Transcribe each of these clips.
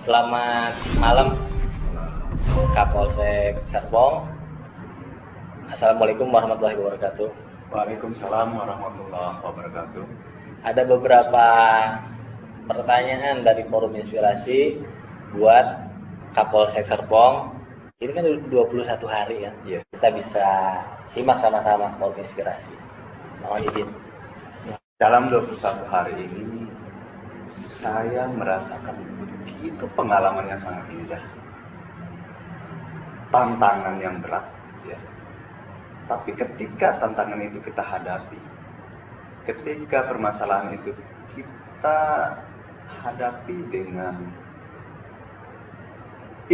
Selamat malam Kapolsek Serpong. Assalamualaikum warahmatullahi wabarakatuh. Waalaikumsalam warahmatullahi wabarakatuh. Ada beberapa pertanyaan dari Forum Inspirasi buat Kapolsek Serpong. Ini kan 21 hari kan? Iya. Kita bisa simak sama-sama Forum Inspirasi. Mohon izin. Dalam 21 hari ini saya merasakan begitu pengalaman yang sangat indah. Tantangan yang berat, ya. Tapi ketika tantangan itu kita hadapi, ketika permasalahan itu kita hadapi dengan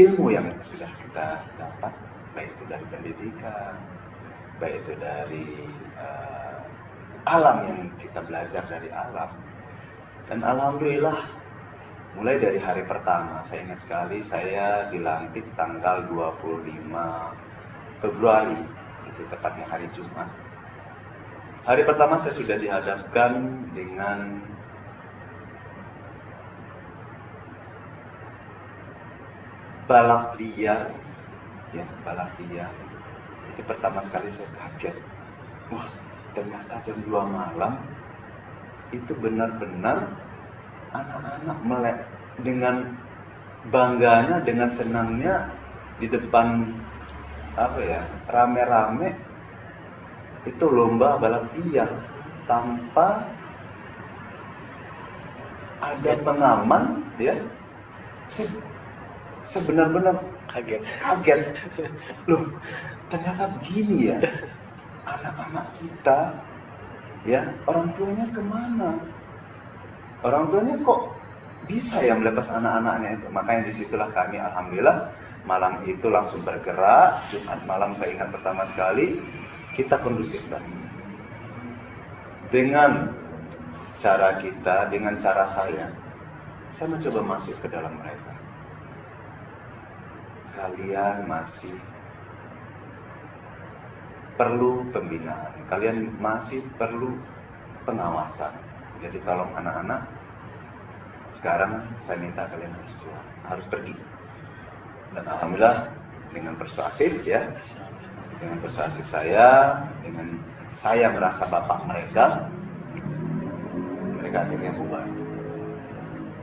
ilmu yang sudah kita dapat, baik itu dari pendidikan, baik itu dari alam yang kita belajar dari alam. Dan alhamdulillah, mulai dari hari pertama, saya ingat sekali saya dilantik tanggal 25 Februari, itu tepatnya hari Jumat. Hari pertama saya sudah dihadapkan dengan balap liar, ya, balap liar. Itu pertama sekali saya kaget. Wah, ternyata jam 2 malam itu benar-benar anak-anak melek dengan bangganya, dengan senangnya di depan rame-rame itu lomba balap liar tanpa ada pengaman, ya. Saya benar-benar kaget. Loh, ternyata begini ya anak-anak kita, ya. Orang tuanya kemana? Orang tuanya kok bisa ya melepas anak-anaknya itu? Makanya disitulah kami, alhamdulillah, malam itu langsung bergerak. Jumat malam saya ingat pertama sekali kita kondusifkan dengan cara kita, dengan cara saya mencoba masuk ke dalam mereka. Kalian masih perlu pembinaan, kalian masih perlu pengawasan. Jadi tolong anak-anak, sekarang saya minta kalian harus keluar, harus pergi. Dan alhamdulillah dengan persuasif, ya, dengan persuasif saya, dengan saya merasa bapak mereka akhirnya bubar.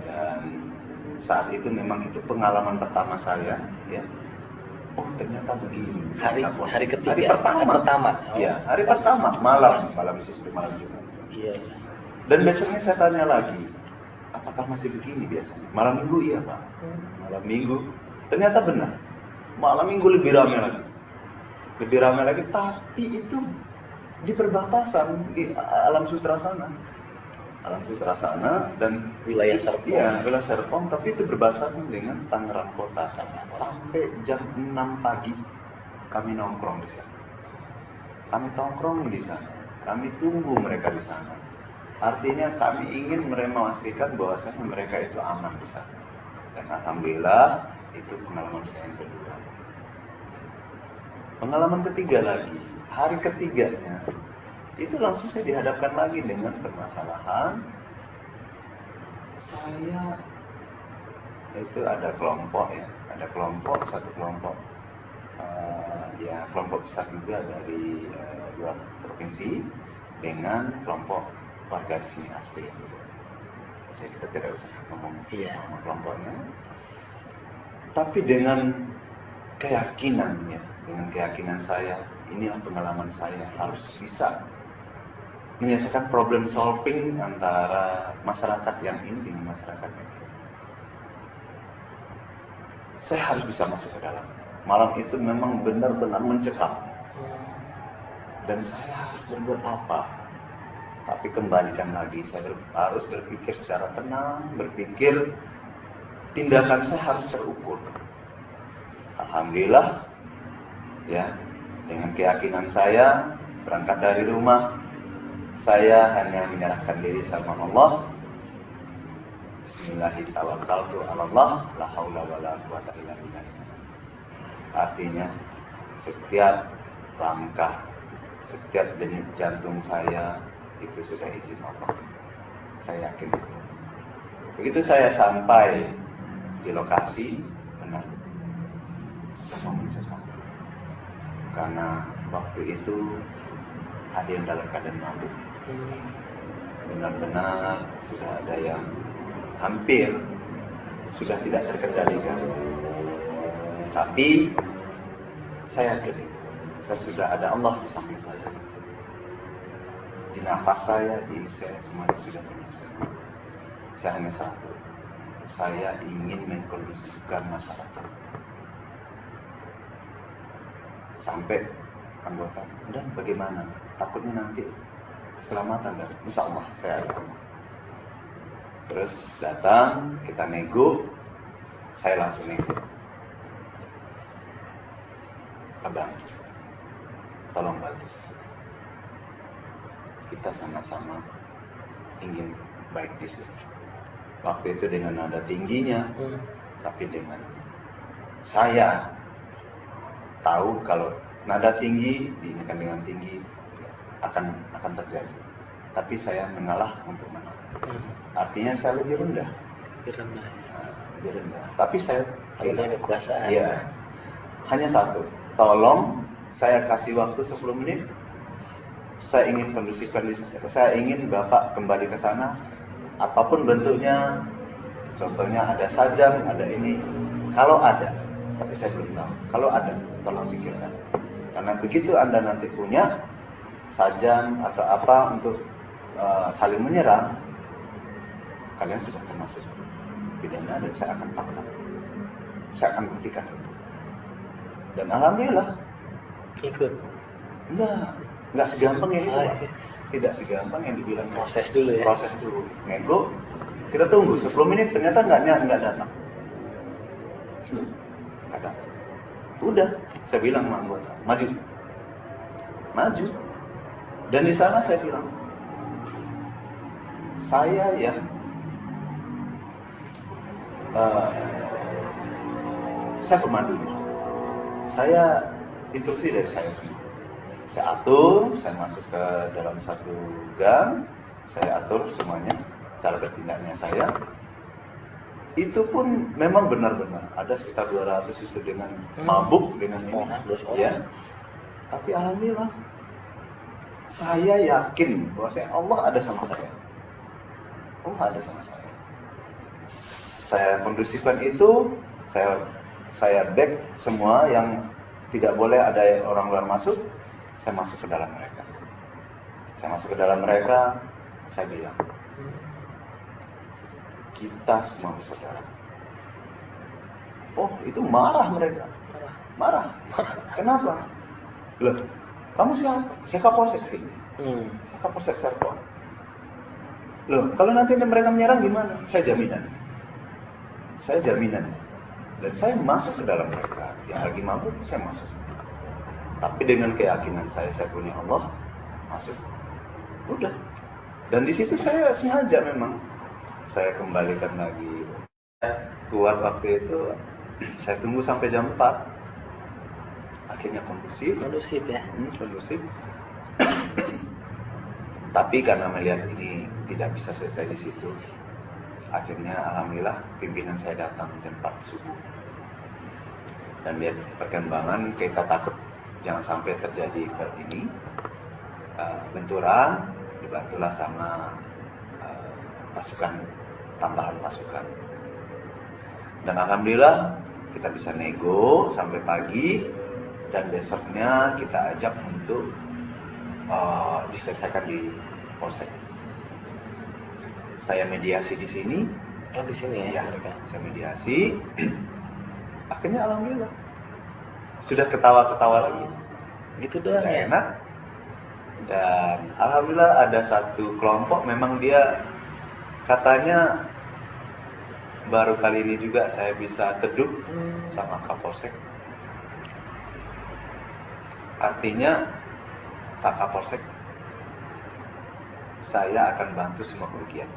Dan saat itu memang itu pengalaman pertama saya, ya. Oh, ternyata begini. Hari ketiga. Hari pertama. Ya, hari pertama malam juga. Iya. Dan besoknya saya tanya lagi, apakah masih begini biasanya? Malam minggu iya Pak. Malam minggu ternyata benar. Malam minggu lebih ramai lagi. Tapi itu di perbatasan di alam sutra sana dan Wilayah Serpong. Iya, wilayah Serpong, tapi itu berbatasan dengan Tangerang Kota. Sampai jam 6 pagi kami nongkrong di sana. Kami tunggu mereka di sana. Artinya kami ingin memastikan bahwasanya mereka itu aman di sana. Dan alhamdulillah itu pengalaman saya yang kedua. Pengalaman ketiga lagi, hari ketiganya itu langsung saya dihadapkan lagi dengan permasalahan. Saya itu ada kelompok, satu kelompok, kelompok besar juga dari luar provinsi dengan kelompok warga di sini asli. Jadi kita tidak usah ngomong nama kelompoknya, tapi dengan keyakinan saya, inilah pengalaman saya, harus bisa menyelesaikan problem solving antara masyarakat yang ini dengan masyarakat yang ini. Saya harus bisa masuk ke dalam. Malam itu memang benar-benar mencekam. Dan saya harus berbuat apa? Tapi kembalikan lagi, saya harus berpikir secara tenang, berpikir tindakan saya harus terukur. Alhamdulillah, ya, dengan keyakinan saya berangkat dari rumah, saya hanya menyerahkan diri sama Allah. Bismillahirrahmanirrahim. La haula wala quwata illa billah. Artinya setiap langkah, setiap denyut jantung saya itu sudah izin Allah. Saya yakin itu. Begitu saya sampai di lokasi, benar, semua mencekam. Karena waktu itu ada yang dalam keadaan mabuk. Benar-benar sudah ada yang hampir sudah tidak terkendalikan. Tapi saya yakin, saya sudah ada Allah di samping saya. Di nafas saya, di ini saya, semuanya sudah punya saya. Saya hanya satu, saya ingin mengkondisikan masyarakat. Sampai anggota, dan bagaimana? Takutnya nanti keselamatan dari Insya Allah saya ada. Terus datang, kita nego, saya langsung nego. Abang, tolong bantu saya. Kita sama-sama ingin baik di sini. Waktu itu dengan nada tingginya, tapi dengan saya tahu kalau nada tinggi diinginkan dengan tinggi akan terjadi. Tapi saya mengalah untuk menang. Artinya saya lebih rendah. Lebih rendah. Tapi saya ada kekuasaan. Iya. Hanya satu. Tolong saya kasih waktu 10 menit. Saya ingin kondisikan, saya ingin Bapak kembali ke sana. Apapun bentuknya. Contohnya ada sajam, ada ini. Kalau ada, tapi saya belum tahu. Kalau ada, tolong singkirkan. Karena begitu Anda nanti punya sajam atau apa untuk saling menyerang, kalian sudah termasuk pidana dan saya akan paksa. Saya akan buktikan itu. Dan alhamdulillah ikut. Enggak segampang yang itu, Pak. Tidak segampang yang dibilang. Proses dulu ya. Proses dulu. Nego, kita tunggu 10 menit, ternyata enggak datang. Enggak datang. Udah, saya bilang sama anggota, maju. Dan di sana saya bilang, saya ya saya pemandunya. Saya instruksi dari saya semua. Saya atur, saya masuk ke dalam satu gang, saya atur semuanya, cara bertindaknya saya. Itu pun memang benar-benar ada sekitar 200 itu dengan mabuk, dengan ini. Ya. Tapi alhamdulillah, saya yakin bahwa Allah ada sama saya. Allah ada sama saya. Saya kondusifkan itu, saya back semua yang tidak boleh ada orang luar masuk. Saya masuk ke dalam mereka. Saya bilang, kita semua bersaudara. Oh, itu marah mereka. Marah. Kenapa? Loh, kamu siapa? Saya Kapolsek sini. Saya Kapolsek Serpong. Loh, kalau nanti mereka menyerang gimana? Saya jaminan. Dan saya masuk ke dalam mereka. Yang lagi mabuk, saya masuk. Tapi dengan keyakinan saya punya Allah, masuk. Udah. Dan di situ saya sengaja memang. Saya kembalikan lagi. Kuat waktu itu, saya tunggu sampai jam 4. Akhirnya kondusif ya. Kondusif. Tapi karena melihat ini tidak bisa selesai di situ, akhirnya alhamdulillah pimpinan saya datang jam 4 subuh. Dan lihat perkembangan, kita takut jangan sampai terjadi ini benturan, dibantulah sama pasukan, tambahan pasukan. Dan alhamdulillah kita bisa nego sampai pagi, dan besoknya kita ajak untuk diselesaikan di Polsek. Saya mediasi di sini. Oh, di sini ya. Saya mediasi. Akhirnya alhamdulillah sudah ketawa-ketawa lagi. Gitu doang ya. Enak. Dan alhamdulillah ada satu kelompok, memang dia katanya baru kali ini juga saya bisa teduh sama Kapolsek. Artinya Pak Kapolsek, saya akan bantu semua kerugian.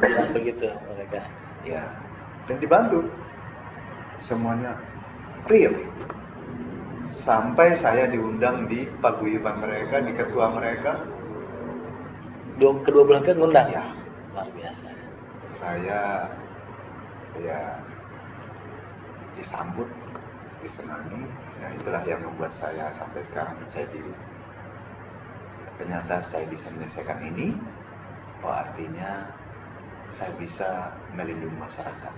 Ya, begitu mereka. Ya, dan dibantu semuanya clear. Sampai saya diundang di paguyuban mereka, di ketua mereka. Kedua belah pihak ngundang? Ya. Luar biasa. saya ya disambut, disenangi, ya itulah yang membuat saya sampai sekarang percaya diri. Ternyata saya bisa menyelesaikan ini, artinya saya bisa melindungi masyarakat,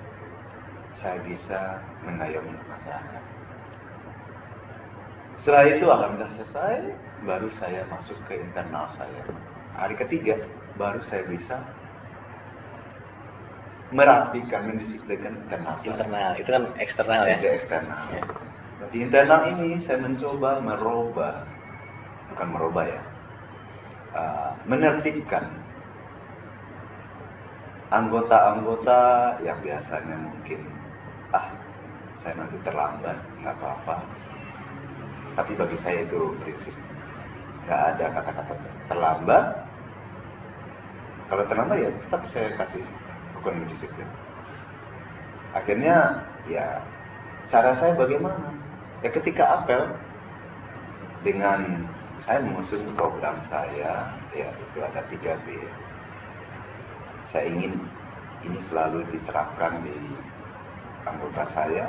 saya bisa mengayomi masyarakat. Setelah itu alhamdulillah selesai, baru saya masuk ke internal saya. Hari ketiga baru saya bisa merapikan, mendisiplinkan internal saya. Internal, itu kan eksternal ya? Itu eksternal. Ya. Di internal ini saya mencoba menertibkan anggota-anggota yang biasanya mungkin saya nanti terlambat, nggak apa-apa. Tapi bagi saya itu prinsip, nggak ada kata-kata terlambat. Kalau terlambat ya tetap saya kasih hukuman disiplin. Akhirnya ya cara saya bagaimana? Ya ketika apel dengan saya mengusung program saya, ya itu ada 3B. Saya ingin ini selalu diterapkan di anggota saya.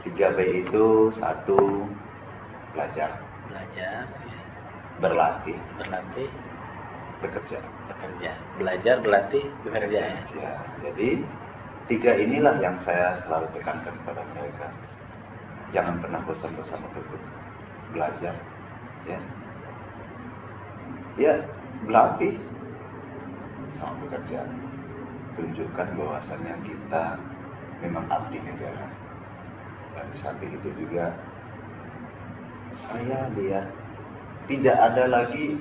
3B itu 1, belajar, Belajar, ya. berlatih, bekerja. Belajar, berlatih, bekerja ya. Ya, jadi 3 inilah yang saya selalu tekankan kepada mereka. Jangan pernah bosan-bosan untuk belajar, ya. Ya, berlatih sama bekerja. Tunjukkan bahwasannya kita memang abdi negara. Dan di samping itu juga saya lihat tidak ada lagi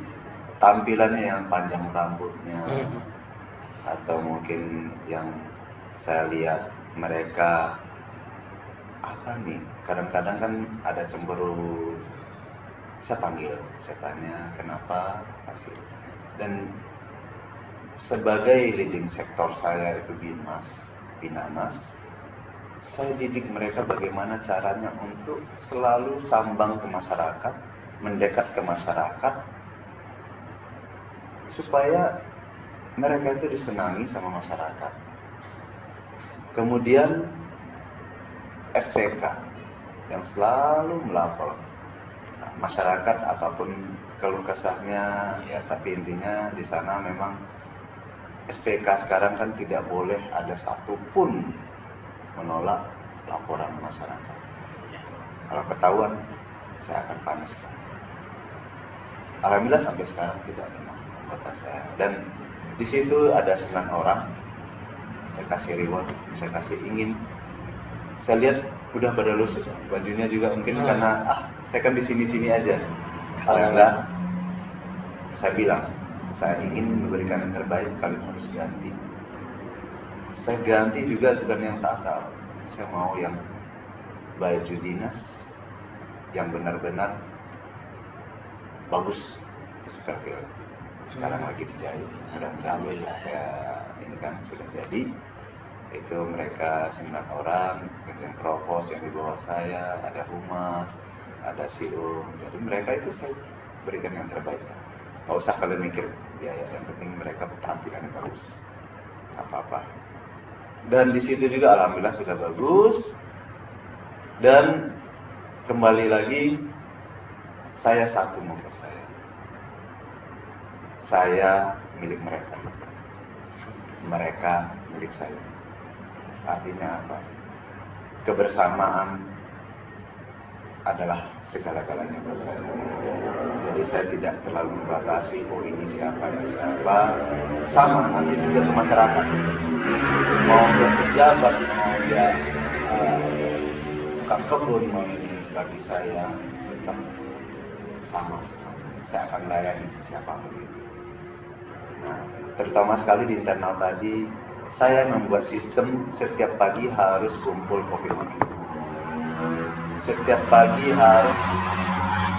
tampilannya yang panjang rambutnya, atau mungkin yang saya lihat mereka kadang-kadang kan ada cemberut. Saya panggil, saya tanya kenapa pasti. Dan sebagai leading sektor saya itu Binamas, saya didik mereka bagaimana caranya untuk selalu sambang ke masyarakat, mendekat ke masyarakat, supaya mereka itu disenangi sama masyarakat. Kemudian SPK yang selalu melapor masyarakat apapun keluh kesahnya, ya tapi intinya di sana memang SPK sekarang kan tidak boleh ada satupun menolak laporan masyarakat. Kalau ketahuan, saya akan panaskan. Alhamdulillah sampai sekarang tidak pernah anggota saya. Dan di situ ada 9 orang. Saya kasih reward, saya kasih ingin. Saya lihat udah pada lusuh bajunya juga mungkin karena saya kan di sini aja. Alhamdulillah, saya bilang saya ingin memberikan yang terbaik, kalian harus ganti. Saya ganti juga bukan yang asal. Saya mau yang baju dinas yang benar-benar bagus, super film. Sekarang lagi dijahit, mudah-mudahan besok saya ini kan sudah jadi. Itu mereka 9 orang, yang provos yang di bawah saya, ada humas, ada CEO. Jadi mereka itu saya berikan yang terbaik. Nggak usah kalian mikir biaya, yang penting mereka tampilannya bagus, apa-apa. Dan di situ juga alhamdulillah sudah bagus. Dan kembali lagi, saya satu motor saya milik mereka, mereka milik saya. Artinya apa? Kebersamaan adalah segala-galanya buat saya. Jadi saya tidak terlalu membatasi, ini siapa. Sama nanti juga ke masyarakat. Mau dia pejabat, mau dia tukang kebun, mau ini bagi saya tetap sama. Saya akan layani siapapun itu. Nah, terutama sekali di internal tadi, saya membuat sistem setiap pagi harus kumpul kopi pagi. Setiap pagi harus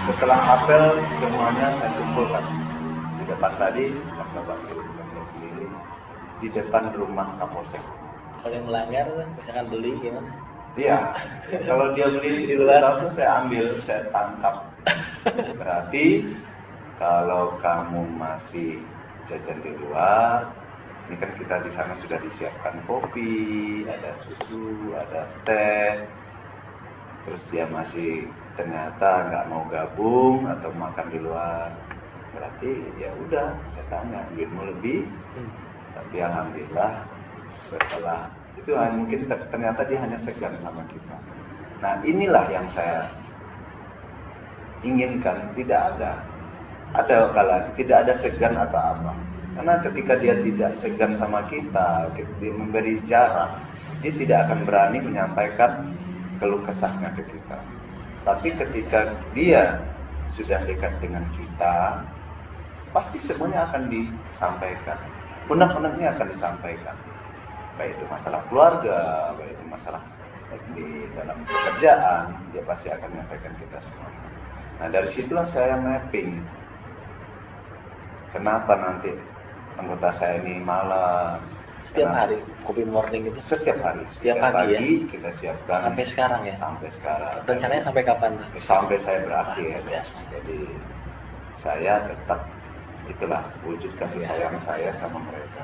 setelah apel semuanya saya kumpulkan di depan tadi, Bapak sendiri di depan rumah Kapolsek. Kalau yang melanggar, misalkan beli gimana? Iya, kalau dia beli di luar langsung saya ambil, saya tangkap. Berarti kalau kamu masih jajan di luar, Ini kan kita di sana sudah disiapkan kopi, ada susu, ada teh. Terus dia masih ternyata nggak mau gabung atau makan di luar. Berarti ya udah, saya tanya, duitmu lebih. Tapi alhamdulillah setelah itu mungkin ternyata dia hanya segan sama kita. Nah inilah yang saya inginkan, tidak ada kalau tidak ada segan atau apa. Karena ketika dia tidak segan sama kita, dia memberi jarak, dia tidak akan berani menyampaikan keluh kesahnya ke kita. Tapi ketika dia sudah dekat dengan kita, pasti semuanya akan disampaikan. Unek-uneknya akan disampaikan. Baik itu masalah keluarga, baik itu masalah di dalam pekerjaan, dia pasti akan menyampaikan kita semua. Nah dari situlah saya mapping. Kenapa nanti anggota saya ini malas? Setiap hari kopi morning itu? Setiap hari. Setiap pagi ya? Kita siapkan. Sampai sekarang ya? Sampai sekarang. Rencananya sampai kapan? Sampai saya berakhir. Biasa. Jadi saya tetap itulah wujud kasih sayang saya sama mereka.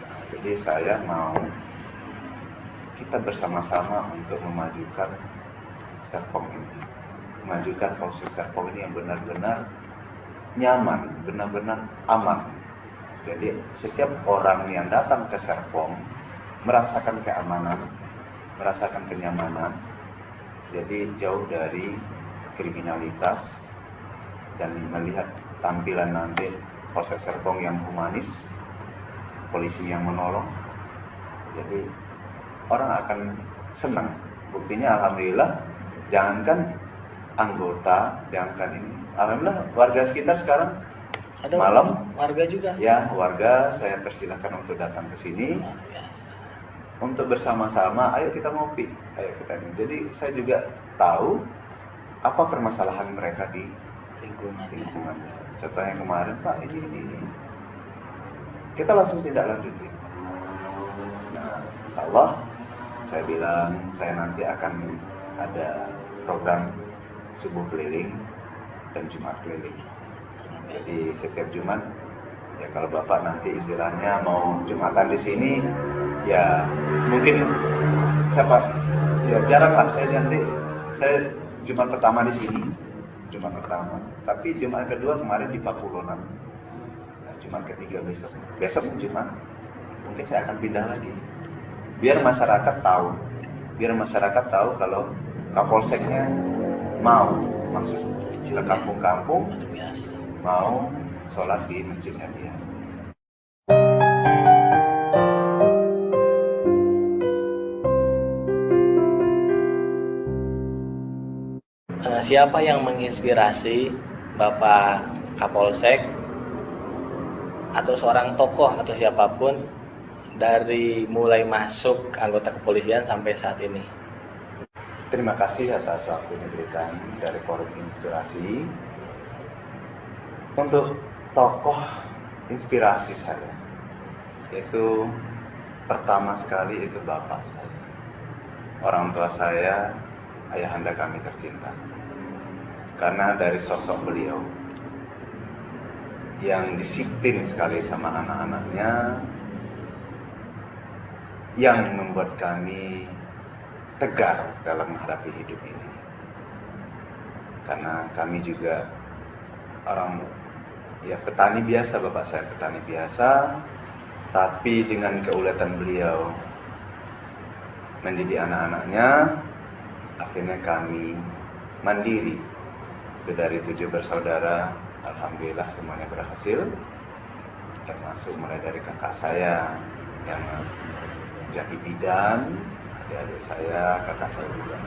Nah, jadi saya mau kita bersama-sama untuk memajukan Serpong ini, memajukan Polsek Serpong ini yang benar-benar nyaman, benar-benar aman. Jadi setiap orang yang datang ke Serpong merasakan keamanan, merasakan kenyamanan. Jadi jauh dari kriminalitas dan melihat tampilan nanti Polsek Serpong yang humanis, polisi yang menolong. Jadi orang akan senang. Buktinya alhamdulillah, jangankan anggota, jangankan ini, alhamdulillah warga sekitar sekarang Ada malam warga juga? ya, warga saya persilahkan untuk datang ke sini untuk bersama-sama, ayo kita ngopi, ayo kita ini. Jadi saya juga tahu apa permasalahan mereka di lingkungan. Contohnya kemarin, Pak, ini. Kita langsung tindak lanjuti. Nah, insya Allah saya bilang saya nanti akan ada program subuh keliling dan Jumat keliling. Jadi setiap Jumat, ya kalau Bapak nanti istilahnya mau Jumatan di sini, ya mungkin ya jarang lah saya nanti. Saya Jumat pertama di sini, Jumat pertama. Tapi Jumat kedua kemarin di Pakulonan. Nah, Jumat ketiga besok Jumat, mungkin saya akan pindah lagi. Biar masyarakat tahu kalau Kapolseknya mau masuk ke kampung-kampung, mau sholat di masjidnya dia. Siapa yang menginspirasi Bapak Kapolsek atau seorang tokoh atau siapapun dari mulai masuk anggota kepolisian sampai saat ini? Terima kasih atas waktu yang diberikan dari Forum Inspirasi. Untuk tokoh inspirasi saya, itu pertama sekali itu bapak saya, orang tua saya, ayahanda kami tercinta. Karena dari sosok beliau yang disiplin sekali sama anak-anaknya, yang membuat kami tegar dalam menghadapi hidup ini. Karena kami juga orang petani biasa, bapak saya petani biasa, tapi dengan keuletan beliau mendidik anak-anaknya, akhirnya kami mandiri. Itu dari 7 bersaudara, alhamdulillah semuanya berhasil, termasuk mulai dari kakak saya yang jadi bidan, adik-adik saya, kakak saya juga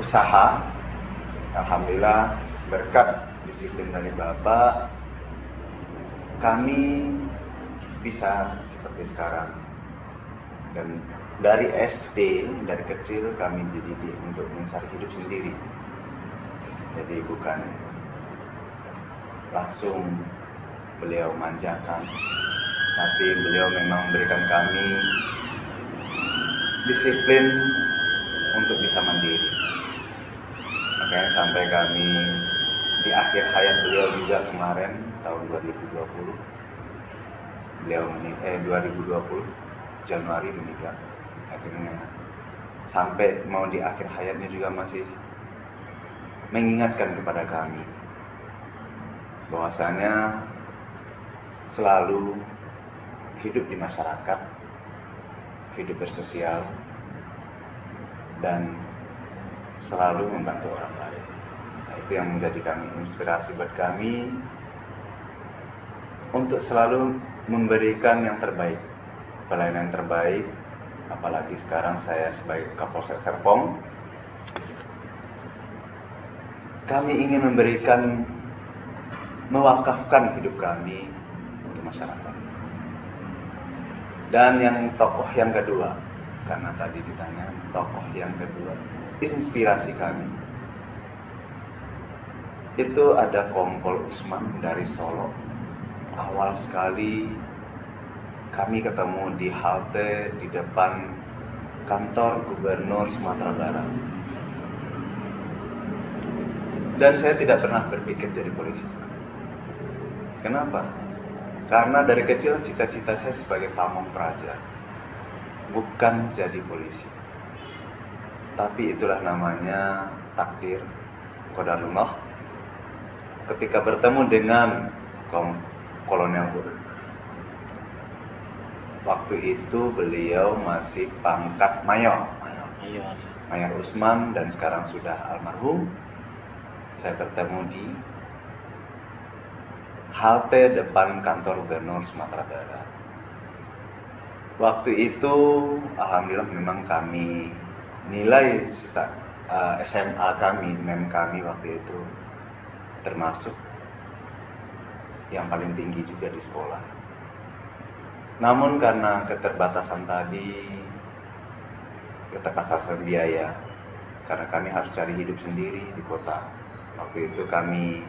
usaha. Alhamdulillah berkat disiplin dari bapak, kami bisa seperti sekarang. Dan dari SD, dari kecil kami dididik untuk mencari hidup sendiri. Jadi bukan langsung beliau manjakan, tapi beliau memang memberikan kami disiplin untuk bisa mandiri. Makanya sampai kami di akhir hayat beliau juga kemarin tahun 2020, beliau 2020 Januari meninggal. Akhirnya sampai mau di akhir hayatnya juga masih mengingatkan kepada kami bahwasanya selalu hidup di masyarakat, hidup bersosial, dan selalu membantu orang lain. Nah, itu yang menjadi kami inspirasi buat kami untuk selalu memberikan yang terbaik, pelayanan terbaik. Apalagi sekarang saya sebagai Kapolsek Serpong, kami ingin memberikan, mewakafkan hidup kami untuk masyarakat. Dan yang tokoh yang kedua, karena tadi ditanya tokoh yang kedua, inspirasi kami itu ada Kompol Usman dari Solo. Awal sekali kami ketemu di halte di depan kantor Gubernur Sumatera Barat. Dan saya tidak pernah berpikir jadi polisi. Kenapa? Karena dari kecil cita-cita saya sebagai pamong praja bukan jadi polisi. Tapi itulah namanya takdir, qadarullah. Ketika bertemu dengan Kolonel Bur, waktu itu beliau masih pangkat mayor, Mayor Usman, dan sekarang sudah almarhum. Saya bertemu di halte depan kantor Gubernur Sumatera Barat. Waktu itu alhamdulillah memang kami nilai SMA kami, NEM kami waktu itu termasuk yang paling tinggi juga di sekolah. Namun karena keterbatasan biaya, karena kami harus cari hidup sendiri di kota. Waktu itu kami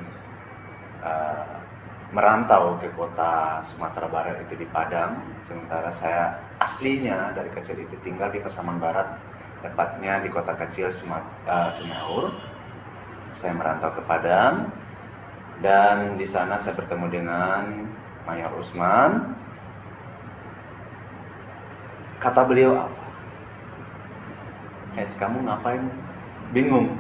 merantau ke kota Sumatera Barat, itu di Padang. Sementara saya aslinya dari kecil itu tinggal di Pasaman Barat, tepatnya di kota kecil Sumeur. Saya merantau ke Padang, dan di sana saya bertemu dengan Mayor Usman. Kata beliau apa? Kamu ngapain? Bingung.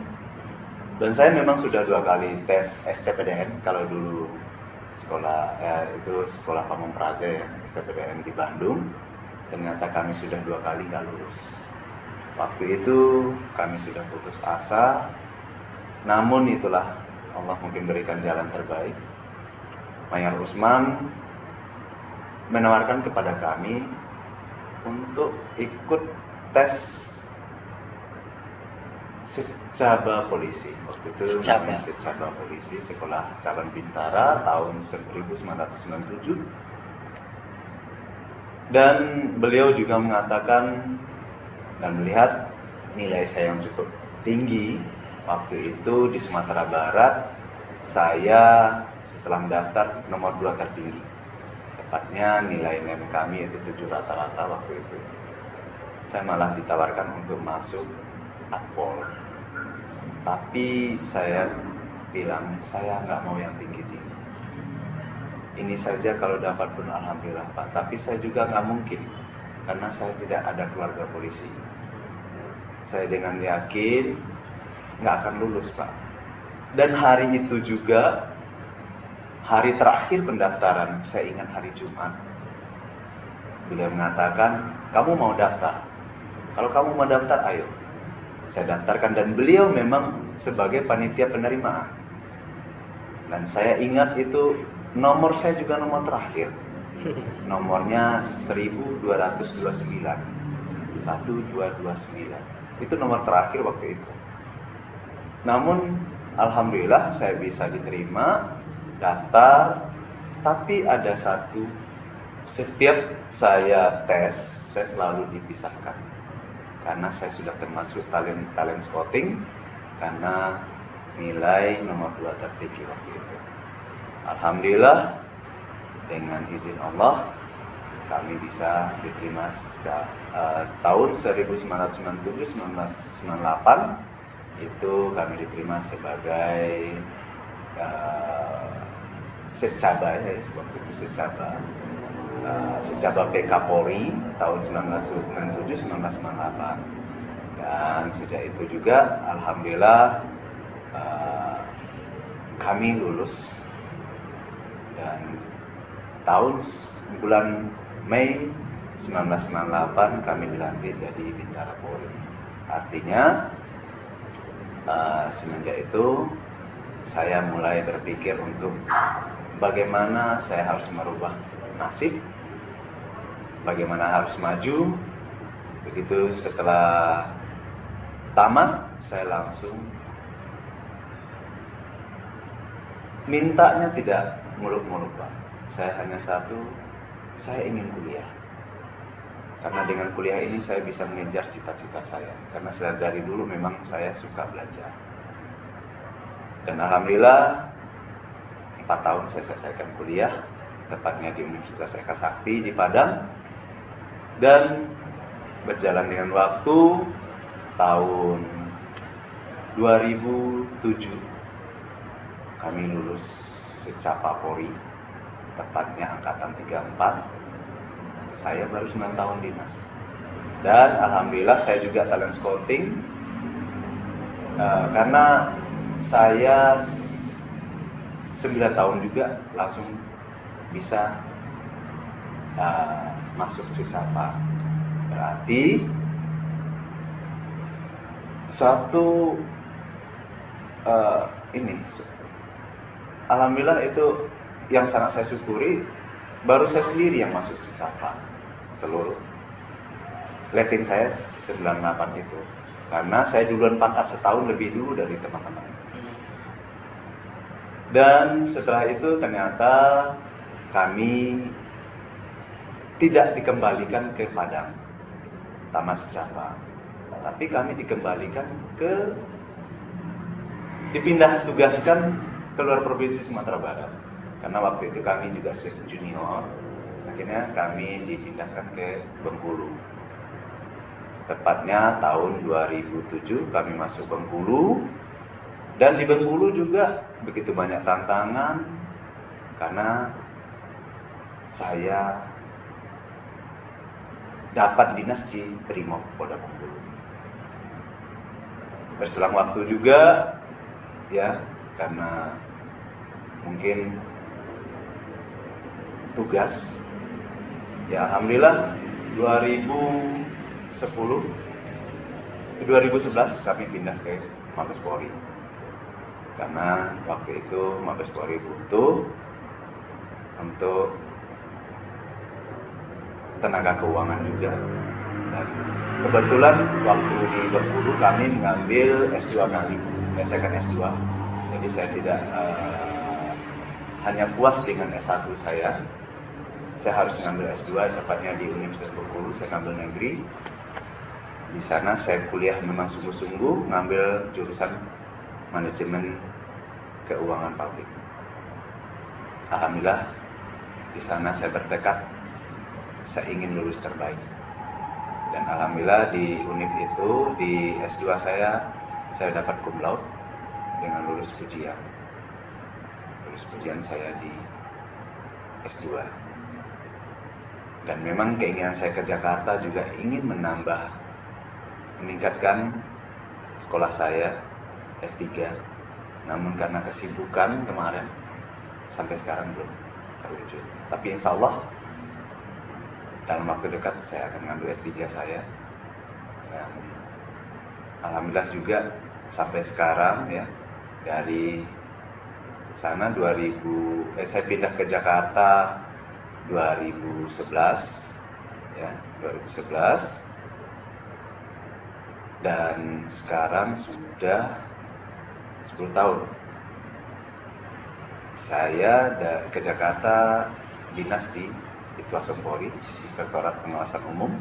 Dan saya memang sudah 2 kali tes STPDN kalau dulu itu sekolah pamong praja ya, STPDN di Bandung. Ternyata kami sudah 2 kali nggak lulus. Waktu itu kami sudah putus asa. Namun itulah Allah mungkin berikan jalan terbaik. Mayor Usman menawarkan kepada kami untuk ikut tes Secaba Polisi. Waktu itu namanya Secaba Polisi, Sekolah Calon Bintara tahun 1997. Dan beliau juga mengatakan dan melihat nilai saya yang cukup tinggi. Waktu itu di Sumatera Barat, saya setelah mendaftar nomor 2 tertinggi. Tepatnya nilai NEM kami itu 7 rata-rata waktu itu. Saya malah ditawarkan untuk masuk Akpol. Tapi saya bilang, saya nggak mau yang tinggi-tinggi. Ini saja kalau dapat pun alhamdulillah Pak. Tapi saya juga nggak mungkin, karena saya tidak ada keluarga polisi. Saya dengan yakin nggak akan lulus Pak. Dan hari itu juga, hari terakhir pendaftaran, saya ingat hari Jumat, beliau mengatakan, kamu mau daftar? Kalau kamu mau daftar, ayo. Saya daftarkan, dan beliau memang sebagai panitia penerimaan. Dan saya ingat itu nomor saya juga nomor terakhir. Nomornya 1229. 1229. Itu nomor terakhir waktu itu. Namun alhamdulillah saya bisa diterima, daftar. Tapi ada satu, setiap saya tes, saya selalu dipisahkan. Karena saya sudah termasuk talent scouting, karena nilai nomor 2 tertinggi waktu itu. Alhamdulillah dengan izin Allah kami bisa diterima sejak tahun 1997-1998. Itu kami diterima sebagai Secaba ya, waktu itu Secaba. sejak BP Kapolri tahun 1997-1998. Dan sejak itu juga alhamdulillah kami lulus, dan bulan Mei 1998 kami dilantik jadi Bintara Polri. Artinya semenjak itu saya mulai berpikir untuk bagaimana saya harus merubah nasib, bagaimana harus maju. Begitu setelah tamat, saya langsung mintanya tidak muluk-muluk, Pak. Saya hanya satu, saya ingin kuliah. Karena dengan kuliah ini saya bisa mengejar cita-cita saya. Karena dari dulu memang saya suka belajar. Dan alhamdulillah 4 tahun saya selesaikan kuliah, tepatnya di Universitas Eka Sakti di Padang. Dan berjalan dengan waktu, tahun 2007 kami lulus secapa Polri, tepatnya angkatan 34. Saya baru 9 tahun dinas. Dan alhamdulillah saya juga talent scouting, karena saya 9 tahun juga langsung bisa masuk secapa. Berarti suatu alhamdulillah itu yang sangat saya syukuri. Baru saya sendiri yang masuk secapa seluruh. Rating saya 98 itu. Karena saya duluan pangkat setahun lebih dulu dari teman-teman. Dan setelah itu ternyata kami tidak dikembalikan ke Padang, tamat secapa. Tapi kami dipindah tugaskan ke luar provinsi Sumatera Barat. Karena waktu itu kami juga junior, akhirnya kami dipindahkan ke Bengkulu. Tepatnya tahun 2007 kami masuk Bengkulu, dan di Bengkulu juga begitu banyak tantangan karena saya dapat dinas di Brimob Polda Bengkulu. Berselang waktu juga ya, karena mungkin tugas ya, alhamdulillah 2011 kami pindah ke Mabes Polri, karena waktu itu Mabes Polri butuh untuk tenaga keuangan juga. Dan kebetulan waktu di Bengkulu kami mengambil S2 kami, menyelesaikan S2. Jadi saya tidak hanya puas dengan S1 saya harus mengambil S2, tepatnya di Universitas Bengkulu. Saya ngambil negeri. Di sana saya kuliah memang sungguh-sungguh, ngambil jurusan manajemen keuangan publik. Alhamdulillah di sana saya bertekad saya ingin lulus terbaik. Dan alhamdulillah di UNIP itu, di S2 saya dapat cum laude dengan lulus pujian. Lulus pujian saya di S2. Dan memang keinginan saya ke Jakarta juga ingin meningkatkan sekolah saya S3. Namun karena kesibukan kemarin sampai sekarang belum terwujud. Tapi insya Allah dalam waktu dekat saya akan mengambil S3 saya. Dan alhamdulillah juga sampai sekarang ya, dari sana saya pindah ke Jakarta 2011 ya, 2011, dan sekarang sudah 10 tahun saya ke Jakarta dinas di Itwasum Polri, Inspektorat Pengawasan Umum.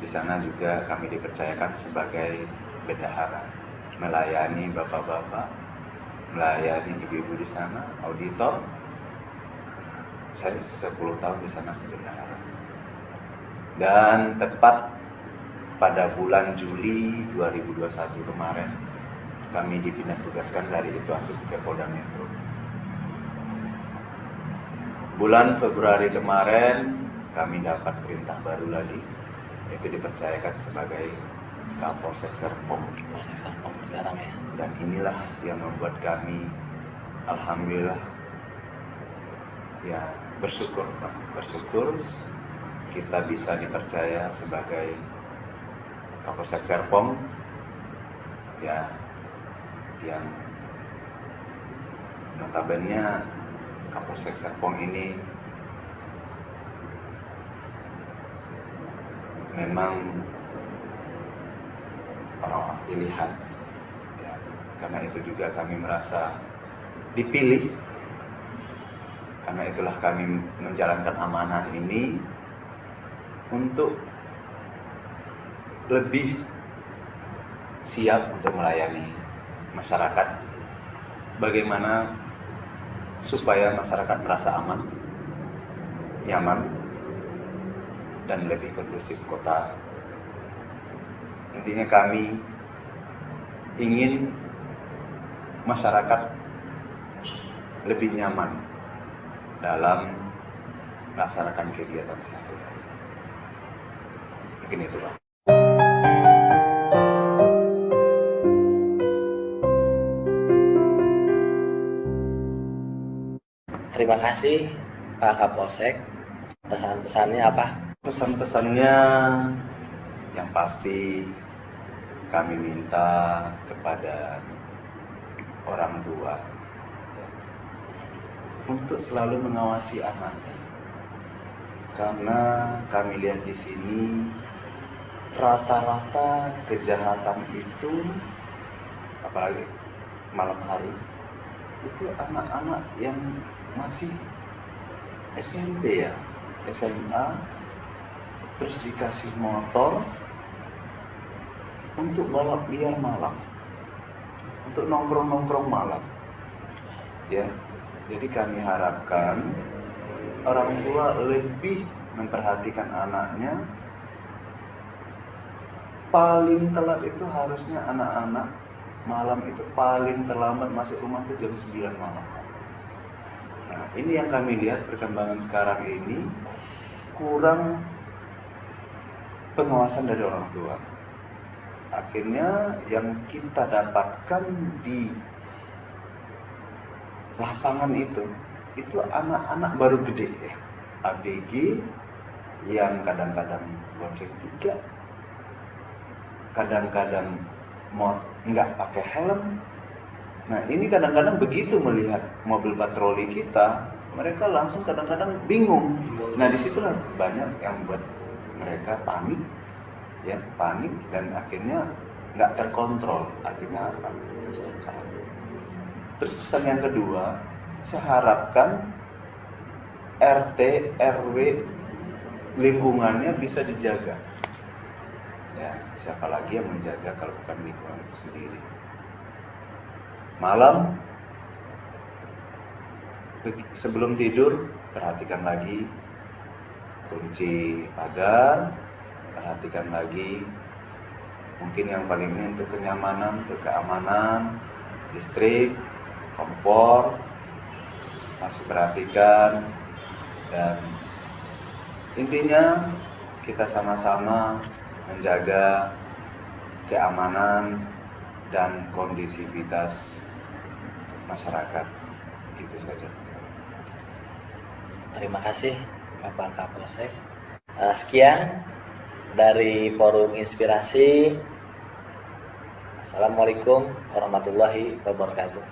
Di sana juga kami dipercayakan sebagai bendahara, melayani bapak-bapak, melayani ibu-ibu di sana, auditor. Saya 10 tahun di sana sebagai bendahara. Dan tepat pada bulan Juli 2021 kemarin, kami dipindah tugaskan dari Itwasum ke Polda Metro. bulan Februari kemarin kami dapat perintah baru lagi, yaitu dipercayakan sebagai Kapolsek Serpong. Polsek Serpong sekarang ya. Dan inilah yang membuat kami alhamdulillah ya bersyukur Pak. Bersyukur kita bisa dipercaya sebagai Kapolsek Serpong ya, yang notabene Kapolsek Serpong ini memang orang-orang pilihan ya, karena itu juga kami merasa dipilih, karena itulah kami menjalankan amanah ini untuk lebih siap untuk melayani masyarakat. Bagaimana supaya masyarakat merasa aman, nyaman, dan lebih kondusif kota. Intinya kami ingin masyarakat lebih nyaman dalam melaksanakan kegiatan sehari-hari. Mungkin itu Pak. Terima kasih Pak Kapolsek. Pesan-pesannya apa? Pesan-pesannya yang pasti kami minta kepada orang tua untuk selalu mengawasi anaknya, karena kami lihat di sini rata-rata kejahatan itu, apalagi malam hari, itu anak-anak yang masih SMP ya, SMA, terus dikasih motor untuk balap liar malam, untuk nongkrong-nongkrong malam ya. Jadi kami harapkan orang tua lebih memperhatikan anaknya. Paling telat itu harusnya anak-anak malam itu paling terlambat masuk rumah itu jam 9 malam. Nah, ini yang kami lihat perkembangan sekarang ini, kurang pengawasan dari orang tua. Akhirnya yang kita dapatkan di lapangan itu anak-anak baru gede ya, ABG yang kadang-kadang bonceng 3, kadang-kadang mau nggak pakai helm. Nah ini kadang-kadang begitu melihat mobil patroli kita, mereka langsung kadang-kadang bingung. Nah disitulah banyak yang buat mereka panik, ya panik, dan akhirnya nggak terkontrol. Akhirnya apa? Kecelakaan. Terus pesan yang kedua, saya harapkan RT, RW, lingkungannya bisa dijaga. Ya, siapa lagi yang menjaga kalau bukan lingkungan itu sendiri. Malam sebelum tidur perhatikan lagi kunci pagar, perhatikan lagi, mungkin yang paling ini untuk kenyamanan, untuk keamanan, listrik, kompor harus perhatikan. Dan intinya kita sama-sama menjaga keamanan dan kondisivitas masyarakat. Itu saja. Terima kasih Bapak Kapolsek. Sekian dari Forum Inspirasi. Assalamualaikum warahmatullahi wabarakatuh.